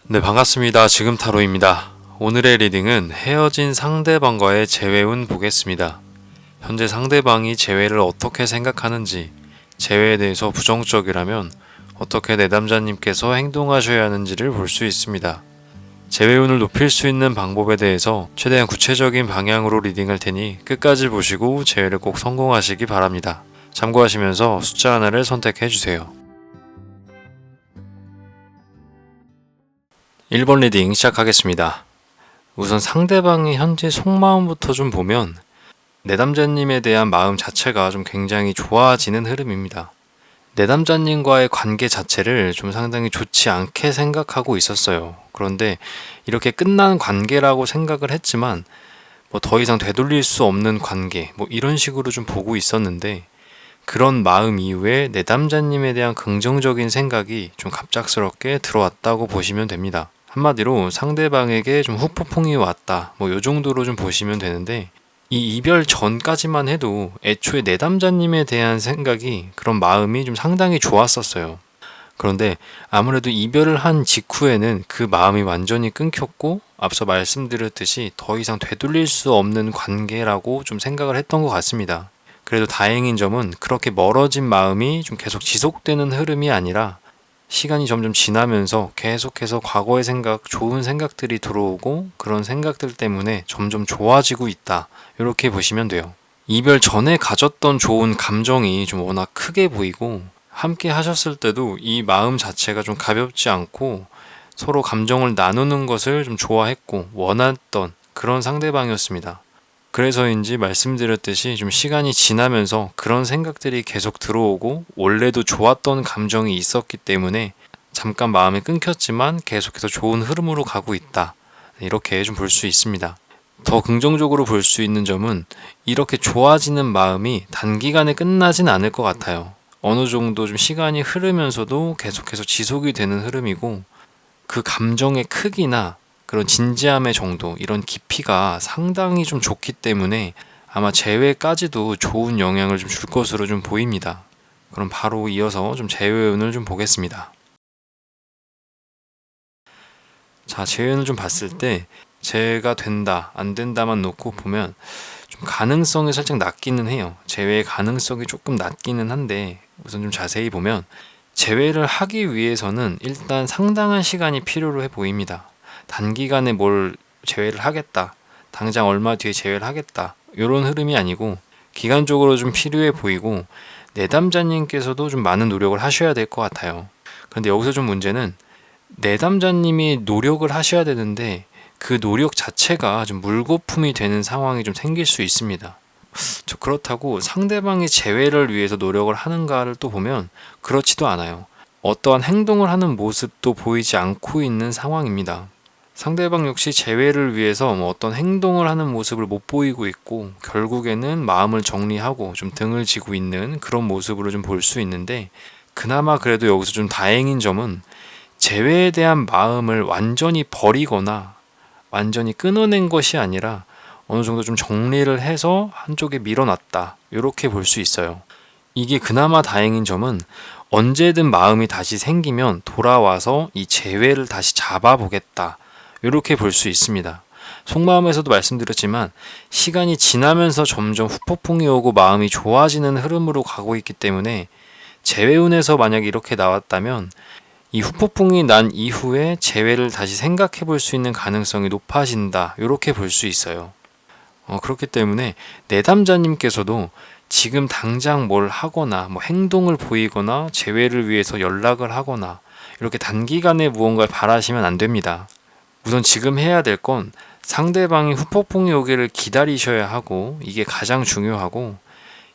네, 반갑습니다. 지금 타로입니다. 오늘의 리딩은 헤어진 상대방과의 재회운 보겠습니다. 현재 상대방이 재회를 어떻게 생각하는지, 재회에 대해서 부정적이라면 어떻게 내담자님께서 행동하셔야 하는지를 볼 수 있습니다. 재회운을 높일 수 있는 방법에 대해서 최대한 구체적인 방향으로 리딩할 테니 끝까지 보시고 재회를 꼭 성공하시기 바랍니다. 참고하시면서 숫자 하나를 선택해 주세요. 1번 리딩 시작하겠습니다. 우선 상대방의 현재 속마음부터 좀 보면 내담자님에 대한 마음 자체가 좀 굉장히 좋아지는 흐름입니다. 내담자님과의 관계 자체를 좀 상당히 좋지 않게 생각하고 있었어요. 그런데 이렇게 끝난 관계라고 생각을 했지만 더 이상 되돌릴 수 없는 관계 이런 식으로 좀 보고 있었는데, 그런 마음 이후에 내담자님에 대한 긍정적인 생각이 좀 갑작스럽게 들어왔다고 보시면 됩니다. 한마디로 상대방에게 좀 후폭풍이 왔다, 요 정도로 좀 보시면 되는데, 이 이별 전까지만 해도 애초에 내담자님에 대한 생각이, 그런 마음이 좀 상당히 좋았었어요. 그런데 아무래도 이별을 한 직후에는 그 마음이 완전히 끊겼고, 앞서 말씀드렸듯이 더 이상 되돌릴 수 없는 관계라고 좀 생각을 했던 것 같습니다. 그래도 다행인 점은 그렇게 멀어진 마음이 좀 계속 지속되는 흐름이 아니라 시간이 점점 지나면서 계속해서 과거의 생각, 좋은 생각들이 들어오고, 그런 생각들 때문에 점점 좋아지고 있다, 이렇게 보시면 돼요. 이별 전에 가졌던 좋은 감정이 좀 워낙 크게 보이고, 함께 하셨을 때도 이 마음 자체가 좀 가볍지 않고 서로 감정을 나누는 것을 좀 좋아했고 원했던 그런 상대방이었습니다. 그래서인지 말씀드렸듯이 좀 시간이 지나면서 그런 생각들이 계속 들어오고, 원래도 좋았던 감정이 있었기 때문에 잠깐 마음이 끊겼지만 계속해서 좋은 흐름으로 가고 있다, 이렇게 좀 볼 수 있습니다. 더 긍정적으로 볼 수 있는 점은 이렇게 좋아지는 마음이 단기간에 끝나진 않을 것 같아요. 어느 정도 좀 시간이 흐르면서도 계속해서 지속이 되는 흐름이고, 그 감정의 크기나 그런 진지함의 정도, 이런 깊이가 상당히 좀 좋기 때문에 아마 재회까지도 좋은 영향을 좀 줄 것으로 좀 보입니다. 그럼 바로 이어서 좀 재회운을 좀 보겠습니다. 자, 재회운을 좀 봤을 때 재회가 된다, 안 된다만 놓고 보면 좀 가능성이 살짝 낮기는 해요. 재회의 가능성이 조금 낮기는 한데, 우선 좀 자세히 보면 재회를 하기 위해서는 일단 상당한 시간이 필요로 해 보입니다. 단기간에 뭘 재회를 하겠다, 당장 얼마 뒤에 재회를 하겠다, 이런 흐름이 아니고 기간적으로 좀 필요해 보이고, 내담자님께서도 좀 많은 노력을 하셔야 될 것 같아요. 그런데 여기서 좀 문제는 내담자님이 노력을 하셔야 되는데 그 노력 자체가 좀 물거품이 되는 상황이 좀 생길 수 있습니다. 그렇다고 상대방이 재회를 위해서 노력을 하는가를 또 보면 그렇지도 않아요. 어떠한 행동을 하는 모습도 보이지 않고 있는 상황입니다. 상대방 역시 재회를 위해서 어떤 행동을 하는 모습을 못 보이고 있고, 결국에는 마음을 정리하고 좀 등을 지고 있는 그런 모습으로 좀 볼 수 있는데, 그나마 그래도 여기서 좀 다행인 점은 재회에 대한 마음을 완전히 버리거나 완전히 끊어낸 것이 아니라 어느 정도 좀 정리를 해서 한쪽에 밀어놨다, 이렇게 볼 수 있어요. 이게 그나마 다행인 점은 언제든 마음이 다시 생기면 돌아와서 이 재회를 다시 잡아보겠다, 이렇게 볼 수 있습니다. 속마음에서도 말씀드렸지만 시간이 지나면서 점점 후폭풍이 오고 마음이 좋아지는 흐름으로 가고 있기 때문에 재회운에서 만약에 이렇게 나왔다면 이 후폭풍이 난 이후에 재회를 다시 생각해 볼 수 있는 가능성이 높아진다, 이렇게 볼 수 있어요. 그렇기 때문에 내담자님께서도 지금 당장 뭘 하거나 행동을 보이거나 재회를 위해서 연락을 하거나 이렇게 단기간에 무언가를 바라시면 안 됩니다. 우선 지금 해야 될 건 상대방이 후폭풍이 오기를 기다리셔야 하고, 이게 가장 중요하고,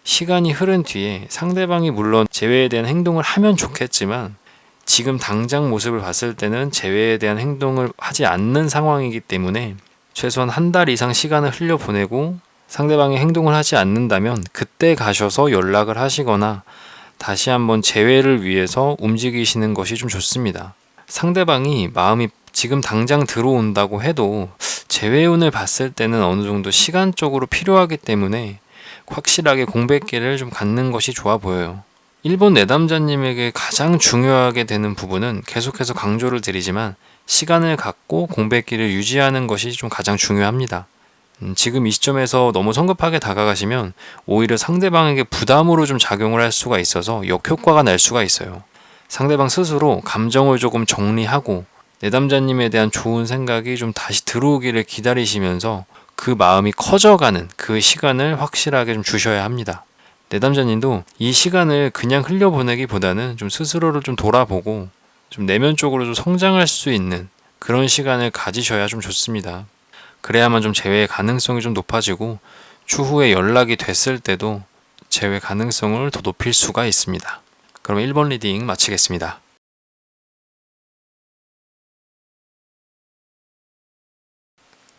시간이 흐른 뒤에 상대방이 물론 재회에 대한 행동을 하면 좋겠지만 지금 당장 모습을 봤을 때는 재회에 대한 행동을 하지 않는 상황이기 때문에 최소한 한 달 이상 시간을 흘려보내고 상대방이 행동을 하지 않는다면 그때 가셔서 연락을 하시거나 다시 한번 재회를 위해서 움직이시는 것이 좀 좋습니다. 상대방이 마음이 지금 당장 들어온다고 해도 재회운을 봤을 때는 어느 정도 시간적으로 필요하기 때문에 확실하게 공백기를 좀 갖는 것이 좋아 보여요. 1번 내담자님에게 가장 중요하게 되는 부분은 계속해서 강조를 드리지만 시간을 갖고 공백기를 유지하는 것이 좀 가장 중요합니다. 지금 이 시점에서 너무 성급하게 다가가시면 오히려 상대방에게 부담으로 좀 작용을 할 수가 있어서 역효과가 날 수가 있어요. 상대방 스스로 감정을 조금 정리하고 내담자님에 대한 좋은 생각이 좀 다시 들어오기를 기다리시면서 그 마음이 커져가는 그 시간을 확실하게 좀 주셔야 합니다. 내담자님도 이 시간을 그냥 흘려보내기보다는 좀 스스로를 좀 돌아보고 좀 내면적으로 좀 성장할 수 있는 그런 시간을 가지셔야 좀 좋습니다. 그래야만 좀 재회의 가능성이 좀 높아지고 추후에 연락이 됐을 때도 재회 가능성을 더 높일 수가 있습니다. 그럼 1번 리딩 마치겠습니다.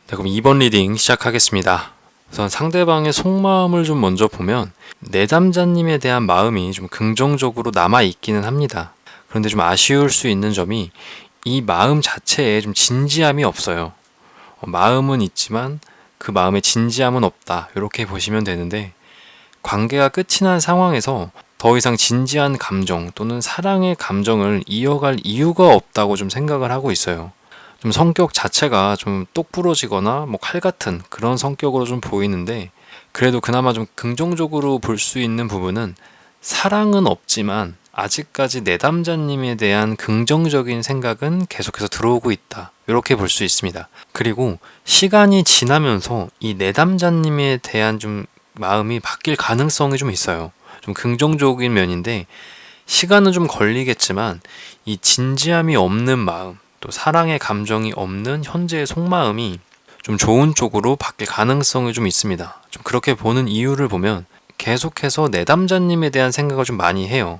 네, 그럼 2번 리딩 시작하겠습니다. 우선 상대방의 속마음을 좀 먼저 보면 내담자님에 대한 마음이 좀 긍정적으로 남아있기는 합니다. 그런데 좀 아쉬울 수 있는 점이 이 마음 자체에 좀 진지함이 없어요. 마음은 있지만 그 마음에 진지함은 없다. 이렇게 보시면 되는데 관계가 끝이 난 상황에서 더 이상 진지한 감정 또는 사랑의 감정을 이어갈 이유가 없다고 좀 생각을 하고 있어요. 좀 성격 자체가 좀 똑부러지거나 뭐 칼 같은 그런 성격으로 좀 보이는데 그래도 그나마 좀 긍정적으로 볼 수 있는 부분은 사랑은 없지만 아직까지 내담자님에 대한 긍정적인 생각은 계속해서 들어오고 있다. 이렇게 볼 수 있습니다. 그리고 시간이 지나면서 이 내담자님에 대한 좀 마음이 바뀔 가능성이 좀 있어요. 좀 긍정적인 면인데 시간은 좀 걸리겠지만 이 진지함이 없는 마음 또 사랑의 감정이 없는 현재의 속마음이 좀 좋은 쪽으로 바뀔 가능성이 좀 있습니다. 좀 그렇게 보는 이유를 보면 계속해서 내담자님에 대한 생각을 좀 많이 해요.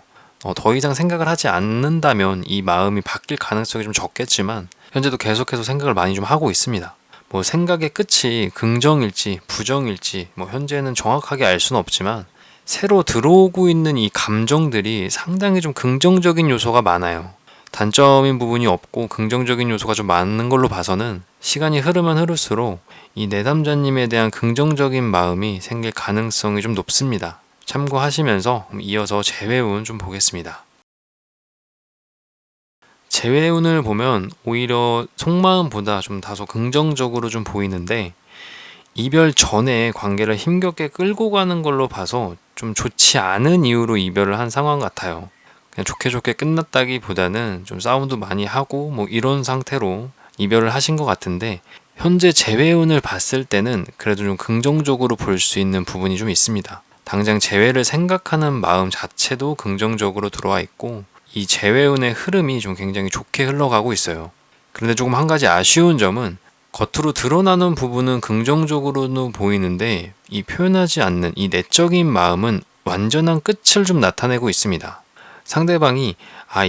더 이상 생각을 하지 않는다면 이 마음이 바뀔 가능성이 좀 적겠지만 현재도 계속해서 생각을 많이 좀 하고 있습니다. 뭐 생각의 끝이 긍정일지 부정일지 뭐 현재는 정확하게 알 수는 없지만 새로 들어오고 있는 이 감정들이 상당히 좀 긍정적인 요소가 많아요. 단점인 부분이 없고 긍정적인 요소가 좀 많은 걸로 봐서는 시간이 흐르면 흐를수록 이 내담자님에 대한 긍정적인 마음이 생길 가능성이 좀 높습니다. 참고하시면서 이어서 재회운 좀 보겠습니다. 재회운을 보면 오히려 속마음보다 좀 다소 긍정적으로 좀 보이는데 이별 전에 관계를 힘겹게 끌고 가는 걸로 봐서 좀 좋지 않은 이유로 이별을 한 상황 같아요. 그냥 좋게 좋게 끝났다기보다는 좀 싸움도 많이 하고 뭐 이런 상태로 이별을 하신 것 같은데 현재 재회운을 봤을 때는 그래도 좀 긍정적으로 볼 수 있는 부분이 좀 있습니다. 당장 재회를 생각하는 마음 자체도 긍정적으로 들어와 있고 이 재회운의 흐름이 좀 굉장히 좋게 흘러가고 있어요. 그런데 조금 한 가지 아쉬운 점은 겉으로 드러나는 부분은 긍정적으로는 보이는데 이 표현하지 않는 이 내적인 마음은 완전한 끝을 좀 나타내고 있습니다. 상대방이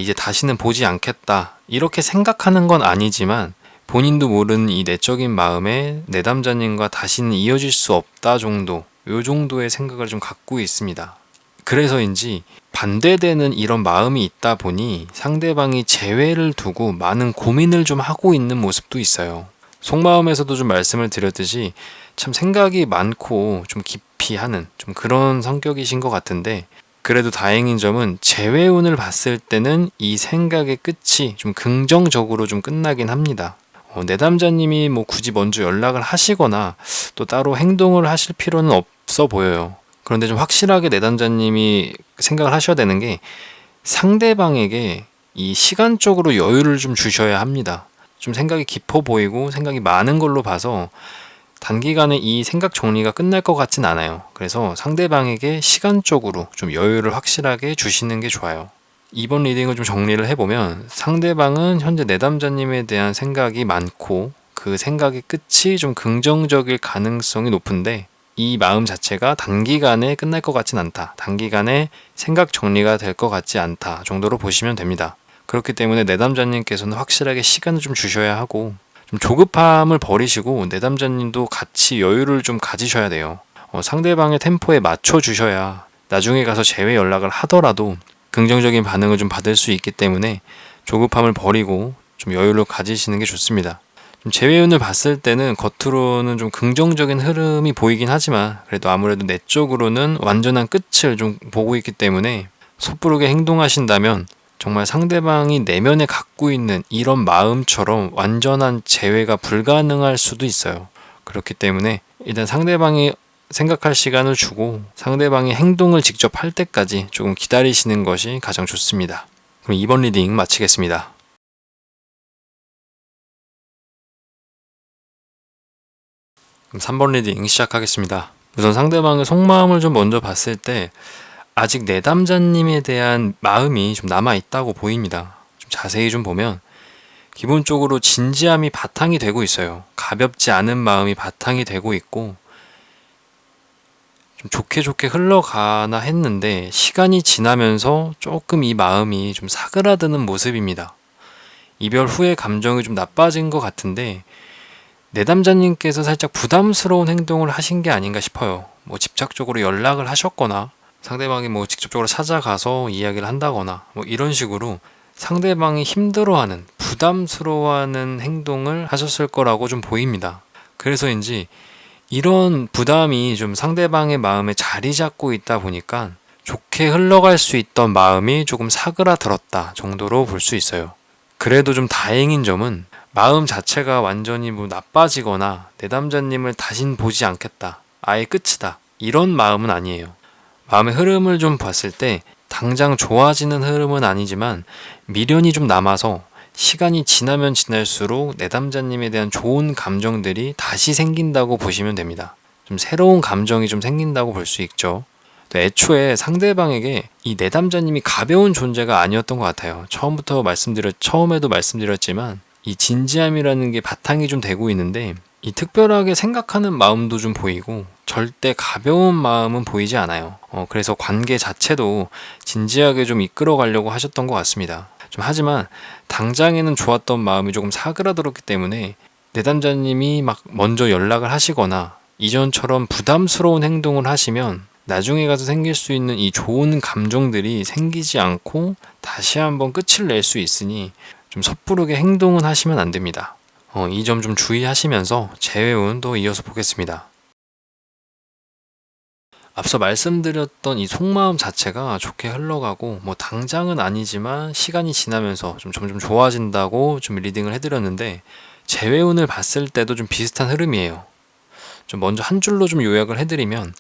이제 다시는 보지 않겠다 이렇게 생각하는 건 아니지만 본인도 모르는 이 내적인 마음에 내담자님과 다시는 이어질 수 없다 정도 요 정도의 생각을 좀 갖고 있습니다. 그래서인지 반대되는 이런 마음이 있다 보니 상대방이 재회를 두고 많은 고민을 좀 하고 있는 모습도 있어요. 속마음에서도 좀 말씀을 드렸듯이 참 생각이 많고 좀 깊이 하는 좀 그런 성격이신 것 같은데 그래도 다행인 점은 재회운을 봤을 때는 이 생각의 끝이 좀 긍정적으로 좀 끝나긴 합니다. 내담자님이 뭐 굳이 먼저 연락을 하시거나 또 따로 행동을 하실 필요는 없어 보여요. 그런데 좀 확실하게 내담자님이 생각을 하셔야 되는 게 상대방에게 이 시간적으로 여유를 좀 주셔야 합니다. 좀 생각이 깊어 보이고 생각이 많은 걸로 봐서 단기간에 이 생각 정리가 끝날 것 같진 않아요. 그래서 상대방에게 시간적으로 좀 여유를 확실하게 주시는 게 좋아요. 이번 리딩을 좀 정리를 해보면 상대방은 현재 내담자님에 대한 생각이 많고 그 생각의 끝이 좀 긍정적일 가능성이 높은데 이 마음 자체가 단기간에 끝날 것 같진 않다. 단기간에 생각 정리가 될 것 같지 않다 정도로 보시면 됩니다. 그렇기 때문에 내담자님께서는 확실하게 시간을 좀 주셔야 하고 좀 조급함을 버리시고 내담자님도 같이 여유를 좀 가지셔야 돼요. 상대방의 템포에 맞춰 주셔야 나중에 가서 재회 연락을 하더라도 긍정적인 반응을 좀 받을 수 있기 때문에 조급함을 버리고 좀 여유를 가지시는 게 좋습니다. 좀 재회운을 봤을 때는 겉으로는 좀 긍정적인 흐름이 보이긴 하지만 그래도 아무래도 내적으로는 완전한 끝을 좀 보고 있기 때문에 섣부르게 행동하신다면 정말 상대방이 내면에 갖고 있는 이런 마음처럼 완전한 제외가 불가능할 수도 있어요. 그렇기 때문에 일단 상대방이 생각할 시간을 주고 상대방이 행동을 직접 할 때까지 조금 기다리시는 것이 가장 좋습니다. 그럼 2번 리딩 마치겠습니다. 그럼 3번 리딩 시작하겠습니다. 우선 상대방의 속마음을 좀 먼저 봤을 때 아직 내담자님에 대한 마음이 좀 남아있다고 보입니다. 좀 자세히 좀 보면 기본적으로 진지함이 바탕이 되고 있어요. 가볍지 않은 마음이 바탕이 되고 있고 좀 좋게 흘러가나 했는데 시간이 지나면서 조금 이 마음이 좀 사그라드는 모습입니다. 이별 후에 감정이 좀 나빠진 것 같은데 내담자님께서 살짝 부담스러운 행동을 하신 게 아닌가 싶어요. 뭐 집착적으로 연락을 하셨거나 상대방이 뭐 직접적으로 찾아가서 이야기를 한다거나 뭐 이런 식으로 상대방이 힘들어하는 부담스러워하는 행동을 하셨을 거라고 좀 보입니다. 그래서인지 이런 부담이 좀 상대방의 마음에 자리 잡고 있다 보니까 좋게 흘러갈 수 있던 마음이 조금 사그라들었다 정도로 볼 수 있어요. 그래도 좀 다행인 점은 마음 자체가 완전히 뭐 나빠지거나 내담자님을 다신 보지 않겠다, 아예 끝이다, 이런 마음은 아니에요. 마음의 흐름을 좀 봤을 때 당장 좋아지는 흐름은 아니지만 미련이 좀 남아서 시간이 지나면 지날수록 내담자님에 대한 좋은 감정들이 다시 생긴다고 보시면 됩니다. 좀 새로운 감정이 좀 생긴다고 볼 수 있죠. 애초에 상대방에게 이 내담자님이 가벼운 존재가 아니었던 것 같아요. 처음에도 말씀드렸지만 이 진지함이라는 게 바탕이 좀 되고 있는데 이 특별하게 생각하는 마음도 좀 보이고 절대 가벼운 마음은 보이지 않아요. 그래서 관계 자체도 진지하게 좀 이끌어 가려고 하셨던 것 같습니다. 하지만 당장에는 좋았던 마음이 조금 사그라들었기 때문에 내담자님이 막 먼저 연락을 하시거나 이전처럼 부담스러운 행동을 하시면 나중에 가서 생길 수 있는 이 좋은 감정들이 생기지 않고 다시 한번 끝을 낼 수 있으니 좀 섣부르게 행동은 하시면 안 됩니다. 이 점 좀 주의하시면서 재회운도 이어서 보겠습니다. 앞서 말씀드렸던 이 속마음 자체가 좋게 흘러가고 뭐 당장은 아니지만 시간이 지나면서 좀 점점 좋아진다고 좀 리딩을 해드렸는데 재회운을 봤을 때도 좀 비슷한 흐름이에요. 좀 먼저 한 줄로 좀 요약을 해드리면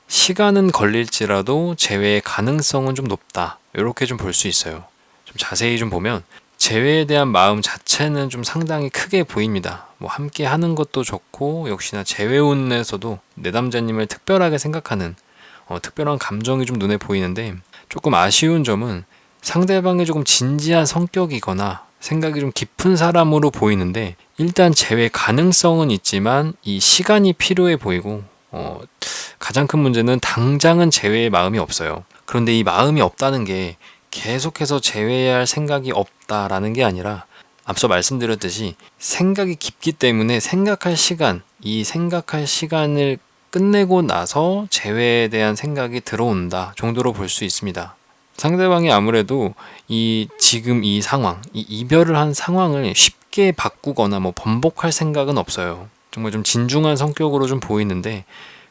시간은 걸릴지라도 재회의 가능성은 좀 높다, 이렇게 좀 볼 수 있어요. 좀 자세히 좀 보면 재회에 대한 마음 자체는 좀 상당히 크게 보입니다. 뭐 함께 하는 것도 좋고 역시나 재회운에서도 내담자님을 특별하게 생각하는 특별한 감정이 좀 눈에 보이는데 조금 아쉬운 점은 상대방이 조금 진지한 성격이거나 생각이 좀 깊은 사람으로 보이는데 일단 재회 가능성은 있지만 이 시간이 필요해 보이고 가장 큰 문제는 당장은 재회의 마음이 없어요. 그런데 이 마음이 없다는 게 계속해서 재회해야 할 생각이 없다라는 게 아니라 앞서 말씀드렸듯이 생각이 깊기 때문에 이 생각할 시간을 끝내고 나서 재회에 대한 생각이 들어온다 정도로 볼 수 있습니다. 상대방이 아무래도 지금 이 상황, 이 이별을 한 상황을 쉽게 바꾸거나 뭐 번복할 생각은 없어요. 정말 좀 진중한 성격으로 좀 보이는데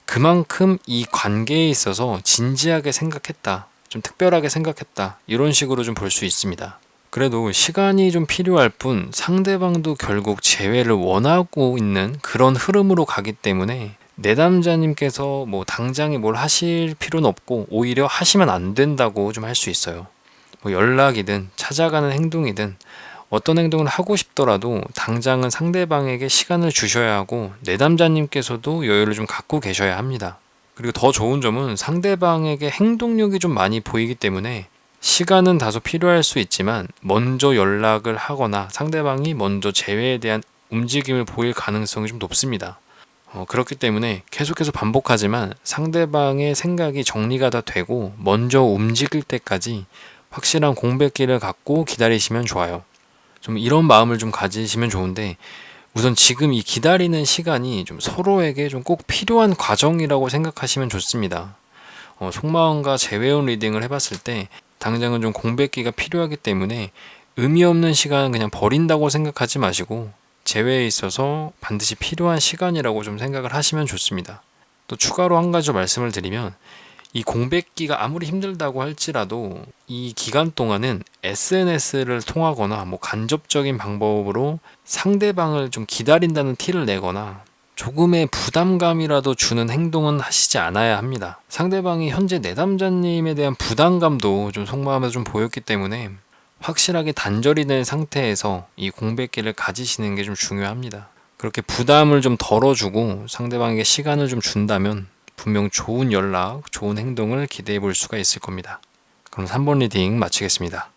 그만큼 이 관계에 있어서 진지하게 생각했다, 좀 특별하게 생각했다, 이런 식으로 좀 볼 수 있습니다. 그래도 시간이 좀 필요할 뿐 상대방도 결국 재회를 원하고 있는 그런 흐름으로 가기 때문에 내담자님께서 뭐 당장에 뭘 하실 필요는 없고 오히려 하시면 안 된다고 좀 할 수 있어요. 뭐 연락이든 찾아가는 행동이든 어떤 행동을 하고 싶더라도 당장은 상대방에게 시간을 주셔야 하고 내담자님께서도 여유를 좀 갖고 계셔야 합니다. 그리고 더 좋은 점은 상대방에게 행동력이 좀 많이 보이기 때문에 시간은 다소 필요할 수 있지만 먼저 연락을 하거나 상대방이 먼저 재회에 대한 움직임을 보일 가능성이 좀 높습니다. 그렇기 때문에 계속해서 반복하지만 상대방의 생각이 정리가 다 되고 먼저 움직일 때까지 확실한 공백기를 갖고 기다리시면 좋아요. 좀 이런 마음을 좀 가지시면 좋은데 우선 지금 이 기다리는 시간이 좀 서로에게 좀 꼭 필요한 과정이라고 생각하시면 좋습니다. 속마음과 재회운 리딩을 해봤을 때 당장은 좀 공백기가 필요하기 때문에 의미 없는 시간은 그냥 버린다고 생각하지 마시고 재회에 있어서 반드시 필요한 시간이라고 좀 생각을 하시면 좋습니다. 또 추가로 한 가지 말씀을 드리면 이 공백기가 아무리 힘들다고 할지라도 이 기간 동안은 SNS를 통하거나 뭐 간접적인 방법으로 상대방을 좀 기다린다는 티를 내거나 조금의 부담감이라도 주는 행동은 하시지 않아야 합니다. 상대방이 현재 내담자님에 대한 부담감도 좀 속마음에서 좀 보였기 때문에 확실하게 단절이 된 상태에서 이 공백기를 가지시는 게 좀 중요합니다. 그렇게 부담을 좀 덜어주고 상대방에게 시간을 좀 준다면 분명 좋은 연락, 좋은 행동을 기대해 볼 수가 있을 겁니다. 그럼 3번 리딩 마치겠습니다.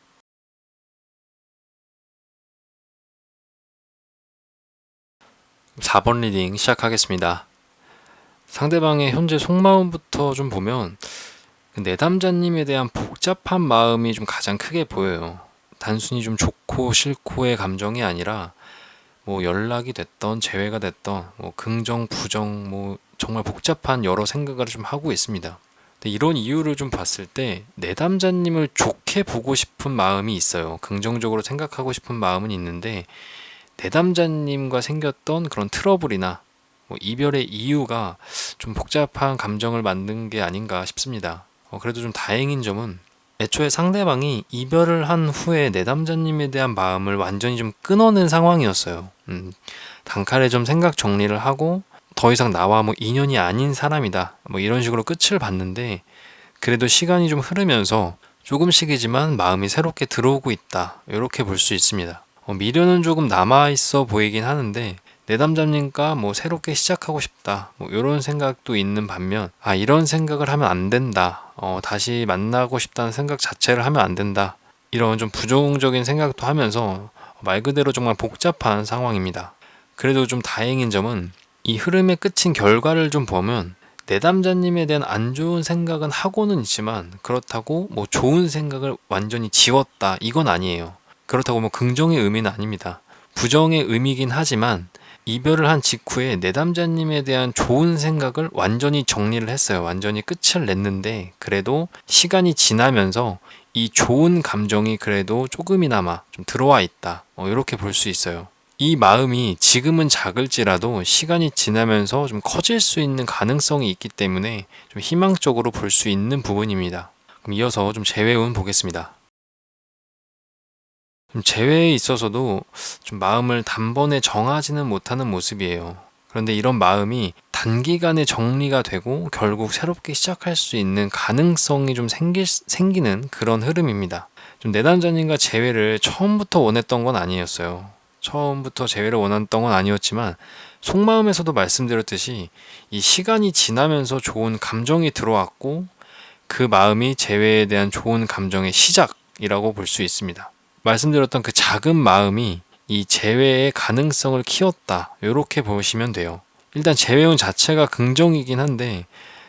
4번 리딩 시작하겠습니다. 상대방의 현재 속마음부터 좀 보면 내담자님에 대한 복잡한 마음이 좀 가장 크게 보여요. 단순히 좀 좋고 싫고의 감정이 아니라 뭐 연락이 됐던 재회가 됐던 뭐 긍정 부정 뭐 정말 복잡한 여러 생각을 좀 하고 있습니다. 근데 이런 이유를 좀 봤을 때 내담자님을 좋게 보고 싶은 마음이 있어요. 긍정적으로 생각하고 싶은 마음은 있는데 내담자님과 생겼던 그런 트러블이나 뭐 이별의 이유가 좀 복잡한 감정을 만든 게 아닌가 싶습니다. 그래도 좀 다행인 점은 애초에 상대방이 이별을 한 후에 내담자님에 대한 마음을 완전히 좀 끊어낸 상황이었어요. 단칼에 좀 생각 정리를 하고 더 이상 나와 뭐 인연이 아닌 사람이다 뭐 이런 식으로 끝을 봤는데 그래도 시간이 좀 흐르면서 조금씩이지만 마음이 새롭게 들어오고 있다 이렇게 볼 수 있습니다. 미련은 조금 남아있어 보이긴 하는데 내담자님과 뭐 새롭게 시작하고 싶다 뭐 이런 생각도 있는 반면 이런 생각을 하면 안 된다 다시 만나고 싶다는 생각 자체를 하면 안 된다 이런 좀 부정적인 생각도 하면서 말 그대로 정말 복잡한 상황입니다. 그래도 좀 다행인 점은 이 흐름의 끝인 결과를 좀 보면 내담자님에 대한 안 좋은 생각은 하고는 있지만 그렇다고 뭐 좋은 생각을 완전히 지웠다 이건 아니에요. 그렇다고 뭐 긍정의 의미는 아닙니다. 부정의 의미긴 하지만 이별을 한 직후에 내담자님에 대한 좋은 생각을 완전히 정리를 했어요. 완전히 끝을 냈는데 그래도 시간이 지나면서 이 좋은 감정이 그래도 조금이나마 좀 들어와 있다. 이렇게 볼 수 있어요. 이 마음이 지금은 작을지라도 시간이 지나면서 좀 커질 수 있는 가능성이 있기 때문에 좀 희망적으로 볼 수 있는 부분입니다. 그럼 이어서 좀 재회운 보겠습니다. 재회에 있어서도 좀 마음을 단번에 정하지는 못하는 모습이에요. 그런데 이런 마음이 단기간에 정리가 되고 결국 새롭게 시작할 수 있는 가능성이 좀 생기는 그런 흐름입니다. 좀 내담자님과 재회를 처음부터 원했던 건 아니었어요. 처음부터 재회를 원했던 건 아니었지만 속마음에서도 말씀드렸듯이 이 시간이 지나면서 좋은 감정이 들어왔고 그 마음이 재회에 대한 좋은 감정의 시작이라고 볼 수 있습니다. 말씀드렸던 그 작은 마음이 이 재회의 가능성을 키웠다 이렇게 보시면 돼요. 일단 재회운 자체가 긍정이긴 한데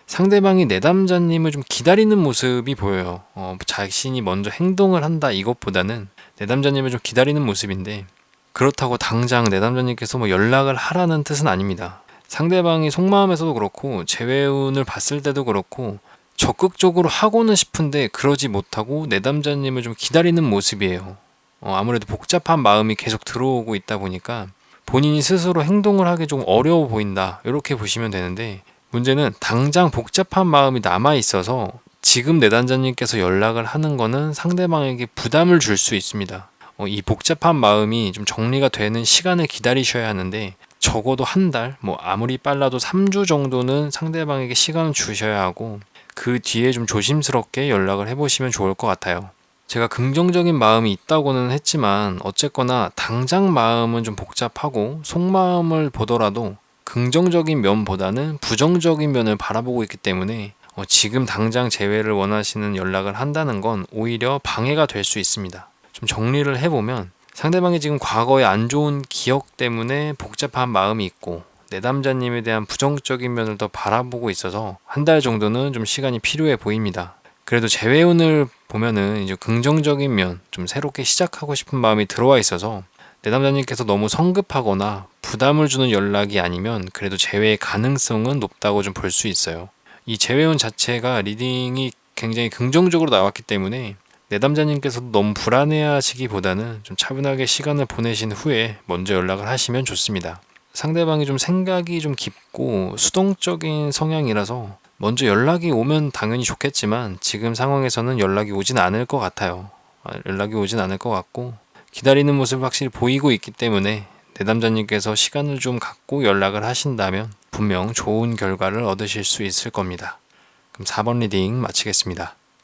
상대방이 내담자님을 좀 기다리는 모습이 보여요. 자신이 먼저 행동을 한다 이것보다는 내담자님을 좀 기다리는 모습인데 그렇다고 당장 내담자님께서 뭐 연락을 하라는 뜻은 아닙니다. 상대방이 속마음에서도 그렇고 재회운을 봤을 때도 그렇고 적극적으로 하고는 싶은데 그러지 못하고 내담자님을 좀 기다리는 모습이에요. 아무래도 복잡한 마음이 계속 들어오고 있다 보니까 본인이 스스로 행동을 하기 좀 어려워 보인다 이렇게 보시면 되는데 문제는 당장 복잡한 마음이 남아 있어서 지금 내담자님께서 연락을 하는 거는 상대방에게 부담을 줄 수 있습니다. 이 복잡한 마음이 좀 정리가 되는 시간을 기다리셔야 하는데 적어도 한 달, 뭐 아무리 빨라도 3주 정도는 상대방에게 시간을 주셔야 하고 그 뒤에 좀 조심스럽게 연락을 해보시면 좋을 것 같아요. 제가 긍정적인 마음이 있다고는 했지만 어쨌거나 당장 마음은 좀 복잡하고 속마음을 보더라도 긍정적인 면보다는 부정적인 면을 바라보고 있기 때문에 지금 당장 재회를 원하시는 연락을 한다는 건 오히려 방해가 될 수 있습니다. 좀 정리를 해보면 상대방이 지금 과거의 안 좋은 기억 때문에 복잡한 마음이 있고 내담자님에 대한 부정적인 면을 더 바라보고 있어서 한 달 정도는 좀 시간이 필요해 보입니다. 그래도 재회운을 보면은 이제 긍정적인 면, 좀 새롭게 시작하고 싶은 마음이 들어와 있어서 내담자님께서 너무 성급하거나 부담을 주는 연락이 아니면 그래도 재회의 가능성은 높다고 좀 볼 수 있어요. 이 재회운 자체가 리딩이 굉장히 긍정적으로 나왔기 때문에 내담자님께서도 너무 불안해하시기보다는 좀 차분하게 시간을 보내신 후에 먼저 연락을 하시면 좋습니다. 상대방이 좀 생각이 좀 깊고 수동적인 성향이라서 먼저 연락이 오면 당연히 좋겠지만 지금 상황에서는 연락이 오진 않을 것 같아요. 연락이 오진 않을 것 같고 기다리는 모습을 확실히 보이고 있기 때문에 내담자님께서 시간을 좀 갖고 연락을 하신다면 분명 좋은 결과를 얻으실 수 있을 겁니다. 그럼 4번 리딩 마치겠습니다.